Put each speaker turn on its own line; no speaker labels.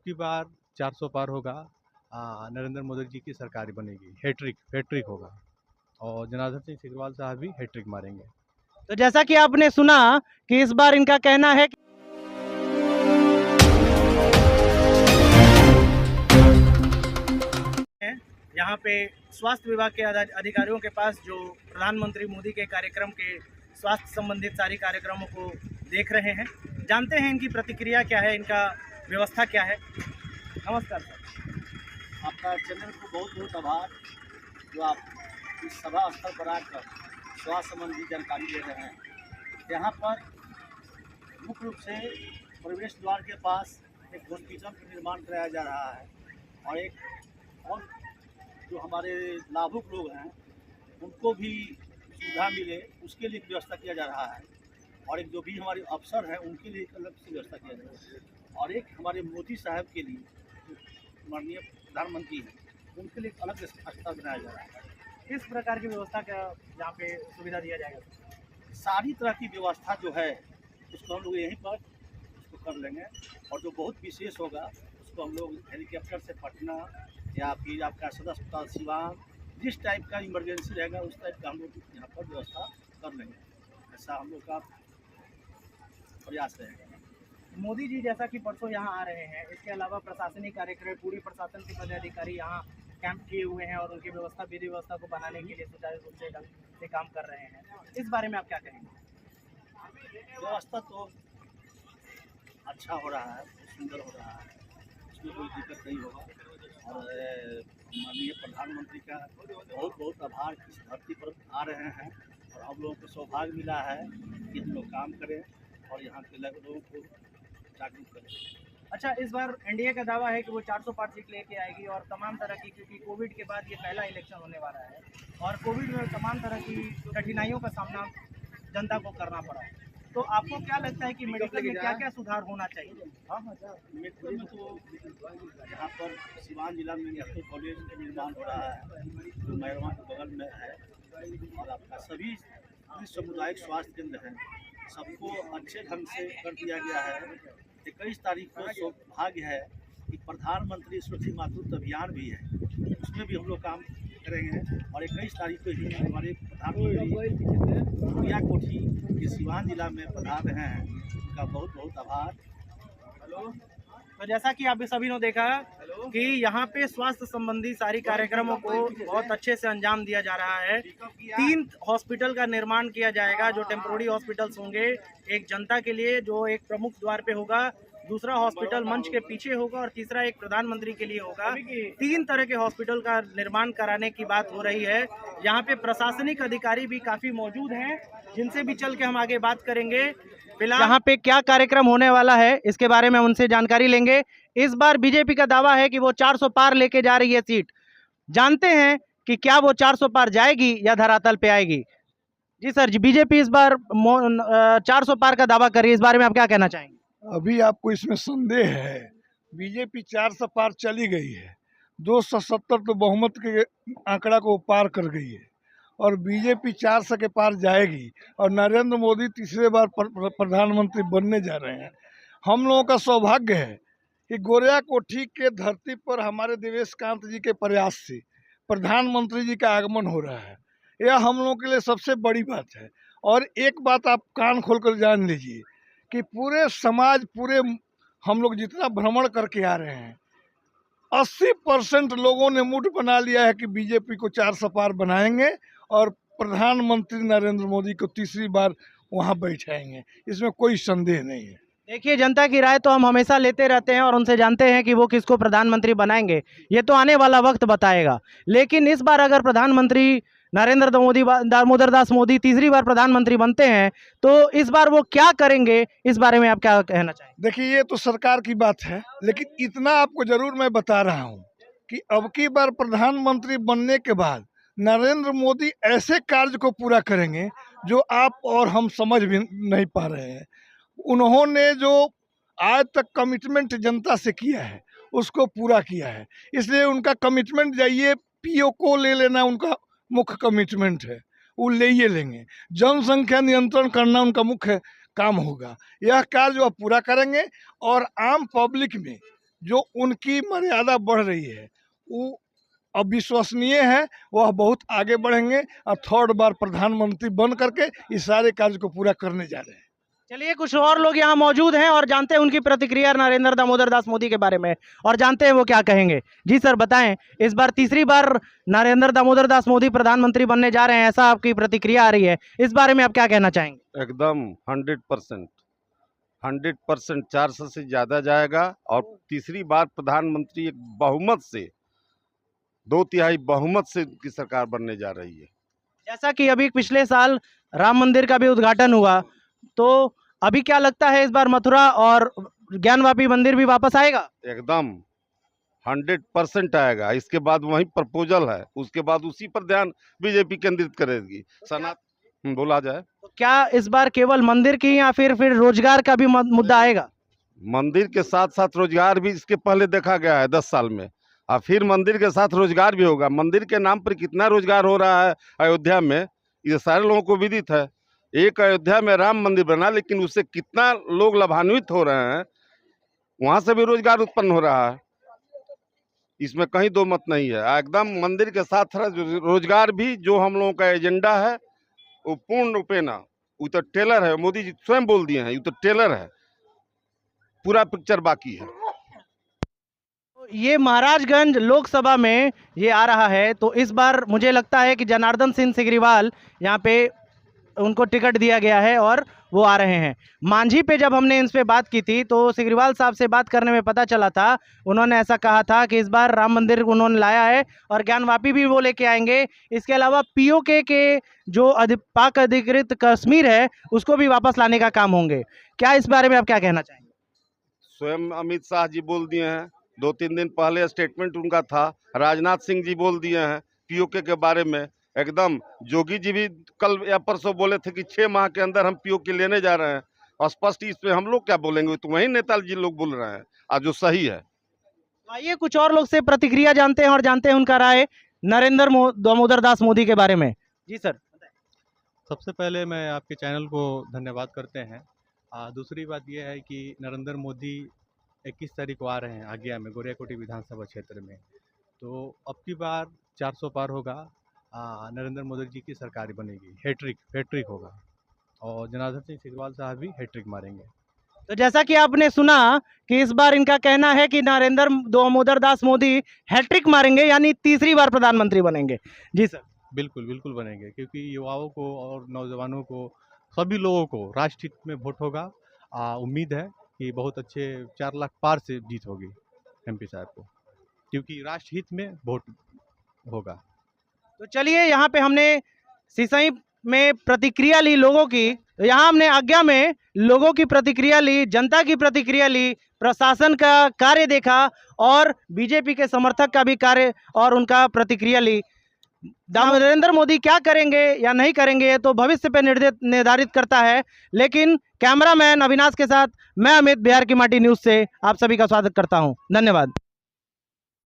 की बार 400 पार होगा। नरेंद्र मोदी जी की सरकार बनेगी, हैट्रिक हैट्रिक होगा और जनार्दन सिंह सिग्रीवाल साहब भी हैट्रिक मारेंगे।
तो जैसा कि आपने सुना कि इस बार इनका कहना है कि यहाँ पे स्वास्थ्य विभाग के अधिकारियों के पास जो प्रधानमंत्री मोदी के कार्यक्रम के स्वास्थ्य संबंधित सारी कार्यक्रमों को देख रहे हैं। जानते हैं इनकी प्रतिक्रिया क्या है, इनका व्यवस्था क्या है। नमस्कार सर।
आपका चैनल को बहुत बहुत आभार जो आप इस सभा स्थल पर आकर स्वास्थ्य संबंधी जानकारी दे रहे हैं। यहाँ पर मुख्य रूप से प्रवेश द्वार के पास एक हॉस्पिटल का निर्माण कराया जा रहा है और जो हमारे लाभुक लोग हैं उनको भी सुविधा मिले उसके लिए व्यवस्था किया जा रहा है और एक जो भी हमारे अफसर हैं उनके लिए अलग से व्यवस्था किया जा रहा है और एक हमारे मोदी साहब के लिए माननीय प्रधानमंत्री हैं उनके लिए अलग अस्पताल बनाया जा रहा है।
किस प्रकार की व्यवस्था का यहाँ पे सुविधा दिया जाएगा?
सारी तरह की व्यवस्था जो है उसको हम लोग यहीं पर उसको कर लेंगे और जो बहुत विशेष होगा उसको हम लोग हेलीकॉप्टर से पटना या फिर आपका सदर अस्पताल सिवान जिस टाइप का इमरजेंसी रहेगा उस टाइप का हम लोग यहाँ पर व्यवस्था कर लेंगे। ऐसा हम लोग का प्रयास रहेगा।
मोदी जी जैसा कि परसों यहाँ आ रहे हैं, इसके अलावा प्रशासनिक कार्यक्रम पूरी प्रशासन के पदाधिकारी यहाँ कैंप किए हुए हैं और उनकी व्यवस्था विधि व्यवस्था को बनाने के लिए सुचारू रूप से ढंग से काम कर रहे हैं। इस बारे में आप क्या कहेंगे?
व्यवस्था तो अच्छा हो रहा है, सुंदर हो रहा है, उसमें कोई दिक्कत नहीं होगा और माननीय प्रधानमंत्री का बहुत बहुत आभार इस धरती पर आ रहे हैं और हम लोगों को सौभाग्य मिला है कि हम लोग काम करें और यहाँ के लोगों को जागरूक करें।
अच्छा, इस बार एनडीए का दावा है कि वो 400 पार सीट लेके आएगी और तमाम तरह की, क्योंकि कोविड के बाद ये पहला इलेक्शन होने वाला है और कोविड में तमाम तरह की कठिनाइयों का सामना जनता को करना पड़ा, तो आपको क्या लगता है कि मेडिकल में क्या क्या सुधार होना चाहिए?
मेडिकल में तो यहाँ पर सिवान जिला में नेशनल कॉलेज का निर्माण हो रहा है जो मैरवा के बगल में है और आपका सभी सामुदायिक स्वास्थ्य केंद्र हैं, सबको अच्छे ढंग से कर दिया गया है। 21 तारीख को सौभाग्य है कि प्रधानमंत्री सुरक्षित मातृत्व अभियान भी है, उसमें भी हम लोग काम करेंगे और 21 तारीख को ही हमारे प्रधानमंत्री गुड़िया कोठी के सिवान जिला में पधार रहे हैं, उनका बहुत बहुत आभार।
तो जैसा कि आप सभी ने देखा कि यहाँ पे स्वास्थ्य संबंधी सारी कार्यक्रमों को बहुत अच्छे से अंजाम दिया जा रहा है। 3 हॉस्पिटल का निर्माण किया जाएगा जो टेम्पोररी हॉस्पिटल्स होंगे, एक जनता के लिए जो एक प्रमुख द्वार पे होगा, दूसरा हॉस्पिटल मंच के पीछे होगा और तीसरा एक प्रधानमंत्री के लिए होगा। 3 तरह के हॉस्पिटल का निर्माण कराने की बात हो रही है। यहाँ पे प्रशासनिक अधिकारी भी काफी मौजूद हैं जिनसे भी चल के हम आगे बात करेंगे। फिलहाल यहाँ पे क्या कार्यक्रम होने वाला है इसके बारे में उनसे जानकारी लेंगे। इस बार बीजेपी का दावा है कि वो 400 पार लेके जा रही है सीट। जानते हैं कि क्या वो 400 पार जाएगी या धरातल पे आएगी। जी सर, बीजेपी इस बार 400 पार का दावा कर रही है, इस बारे में आप क्या कहना चाहेंगे?
अभी आपको इसमें संदेह है? बीजेपी 400 पार चली गई है, 270 तो बहुमत के आंकड़ा को पार कर गई है और बीजेपी 400 के पार जाएगी और नरेंद्र मोदी तीसरे बार प्रधानमंत्री बनने जा रहे हैं। हम लोगों का सौभाग्य है कि गोरिया कोठी के धरती पर हमारे देवेश कांत जी के प्रयास से प्रधानमंत्री जी का आगमन हो रहा है। यह हम लोगों के लिए सबसे बड़ी बात है और एक बात आप कान खोलकर जान लीजिए कि पूरे समाज, पूरे हम लोग जितना भ्रमण करके आ रहे हैं, 80% लोगों ने मुठ बना लिया है कि बीजेपी को 400 पार बनाएंगे और प्रधानमंत्री नरेंद्र मोदी को तीसरी बार वहां बैठाएंगे, इसमें कोई संदेह नहीं है।
देखिए, जनता की राय तो हम हमेशा लेते रहते हैं और उनसे जानते हैं कि वो किसको प्रधानमंत्री बनाएंगे, ये तो आने वाला वक्त बताएगा। लेकिन इस बार अगर प्रधानमंत्री नरेंद्र मोदी, दामोदर दास मोदी तीसरी बार प्रधानमंत्री बनते हैं तो इस बार वो क्या करेंगे, इस बारे में आप क्या कहना चाहेंगे?
देखिए, ये तो सरकार की बात है, लेकिन इतना आपको जरूर मैं बता रहा हूँ कि अब की बार प्रधानमंत्री बनने के बाद नरेंद्र मोदी ऐसे कार्य को पूरा करेंगे जो आप और हम समझ भी नहीं पा रहे हैं। उन्होंने जो आज तक कमिटमेंट जनता से किया है उसको पूरा किया है, इसलिए उनका कमिटमेंट जाइए पीओ को ले लेना उनका मुख्य कमिटमेंट है, वो ले ही लेंगे। जनसंख्या नियंत्रण करना उनका मुख्य काम होगा। यह कार्य वो पूरा करेंगे और आम पब्लिक में जो उनकी मर्यादा बढ़ रही है वो अविश्वसनीय है। वह बहुत आगे बढ़ेंगे और थर्ड बार प्रधानमंत्री बन करके इस सारे कार्य को पूरा करने जा रहे हैं।
चलिए कुछ और लोग यहाँ मौजूद हैं और जानते हैं उनकी प्रतिक्रिया नरेंद्र दामोदर दास मोदी के बारे में, और जानते हैं वो क्या कहेंगे। जी सर बताएं, इस बार तीसरी बार नरेंद्र दामोदर दास मोदी प्रधानमंत्री बनने जा रहे हैं, ऐसा आपकी प्रतिक्रिया आ रही है, इस बारे में आप क्या कहना चाहेंगे।
एकदम 100% 400 से ज़्यादा जाएगा और तीसरी बार प्रधानमंत्री एक बहुमत से 2/3 बहुमत से की सरकार बनने जा रही है।
जैसा कि अभी पिछले साल राम मंदिर का भी उद्घाटन हुआ, तो अभी क्या लगता है इस बार मथुरा और ज्ञानवापी मंदिर भी वापस आएगा।
एकदम 100% आएगा। इसके बाद वही प्रपोजल है, उसके बाद उसी पर ध्यान बीजेपी केंद्रित करेगी। सनातन बोला जाए
तो क्या इस बार केवल मंदिर की या फिर रोजगार का भी मुद्दा आएगा।
मंदिर के साथ साथ रोजगार भी इसके पहले देखा गया है 10 साल में, और फिर मंदिर के साथ रोजगार भी होगा। मंदिर के नाम पर कितना रोजगार हो रहा है अयोध्या में, ये सारे लोगों को विदित है। एक अयोध्या में राम मंदिर बना, लेकिन उससे कितना लोग लाभान्वित हो रहे हैं, वहां से भी रोजगार उत्पन्न हो रहा है। इसमें कहीं दो मत नहीं है। एकदम मंदिर के साथ रोजगार भी जो हम लोगों का एजेंडा है वो पूर्ण रूपेणा, वो तो टेलर है, मोदी जी स्वयं बोल दिए हैं, ये तो टेलर है, पूरा पिक्चर बाकी है।
ये महाराजगंज लोकसभा में ये आ रहा है, तो इस बार मुझे लगता है कि जनार्दन सिंह सिग्रीवाल यहाँ पे उनको टिकट दिया गया है और वो आ रहे हैं। मांझी पे जब हमने इन पे बात की थी तो सिग्रीवाल साहब से बात करने में पता चला था, उन्होंने ऐसा कहा था कि इस बार राम मंदिर उन्होंने लाया है और ज्ञानवापी भी वो लेके आएंगे। इसके अलावा पीओके के जो पाक अधिकृत कश्मीर है उसको भी वापस लाने का काम होंगे। क्या इस बारे में आप क्या कहना चाहेंगे।
स्वयं अमित शाह जी बोल दिए हैं, 2-3 दिन पहले स्टेटमेंट उनका था। राजनाथ सिंह जी बोल दिए हैं पीओके के बारे में। एकदम योगी जी भी कल या परसों बोले थे कि 6 माह के अंदर हम पीओके लेने जा रहे हैं। और स्पष्ट इस पे हम लोग क्या बोलेंगे, तो वही नेताजी लोग बोल रहे हैं आज जो सही है।
आइए कुछ और लोग से प्रतिक्रिया जानते हैं और जानते हैं उनका राय नरेंद्र दामोदर दास मोदी के बारे में। जी सर।
सबसे पहले मैं आपके चैनल को धन्यवाद करते हैं। दूसरी बात यह है कि नरेंद्र मोदी 21 तारीख को आ रहे हैं आज्ञा में, गोरियाकोटी विधानसभा क्षेत्र में। तो अब की बार 400 पार होगा, नरेंद्र मोदी जी की सरकार बनेगी, हैट्रिक होगा और जनार्दन सिंह सिग्रीवाल साहब भी हैट्रिक मारेंगे।
तो जैसा कि आपने सुना कि इस बार इनका कहना है कि नरेंद्र दामोदर दास मोदी हैट्रिक मारेंगे, यानी तीसरी बार प्रधानमंत्री बनेंगे। जी सर।
बिल्कुल बिल्कुल बनेंगे, क्योंकि युवाओं को और नौजवानों को, सभी लोगों को राष्ट्र हित में वोट होगा। उम्मीद है कि बहुत अच्छे 4 लाख पार से जीत होगी एमपी साहब को, क्योंकि राष्ट्र हित में वोट होगा।
तो चलिए, यहाँ पे हमने सिसई में प्रतिक्रिया ली लोगों की, तो यहाँ हमने आज्ञा में लोगों की प्रतिक्रिया ली, जनता की प्रतिक्रिया ली, प्रशासन का कार्य देखा और बीजेपी के समर्थक का भी कार्य और उनका प्रतिक्रिया ली। नरेंद्र मोदी क्या करेंगे या नहीं करेंगे तो भविष्य पे निर्धारित करता है। लेकिन कैमरामैन अविनाश के साथ मैं अमित, बिहार की माटी न्यूज़ से आप सभी का स्वागत करता हूं। धन्यवाद।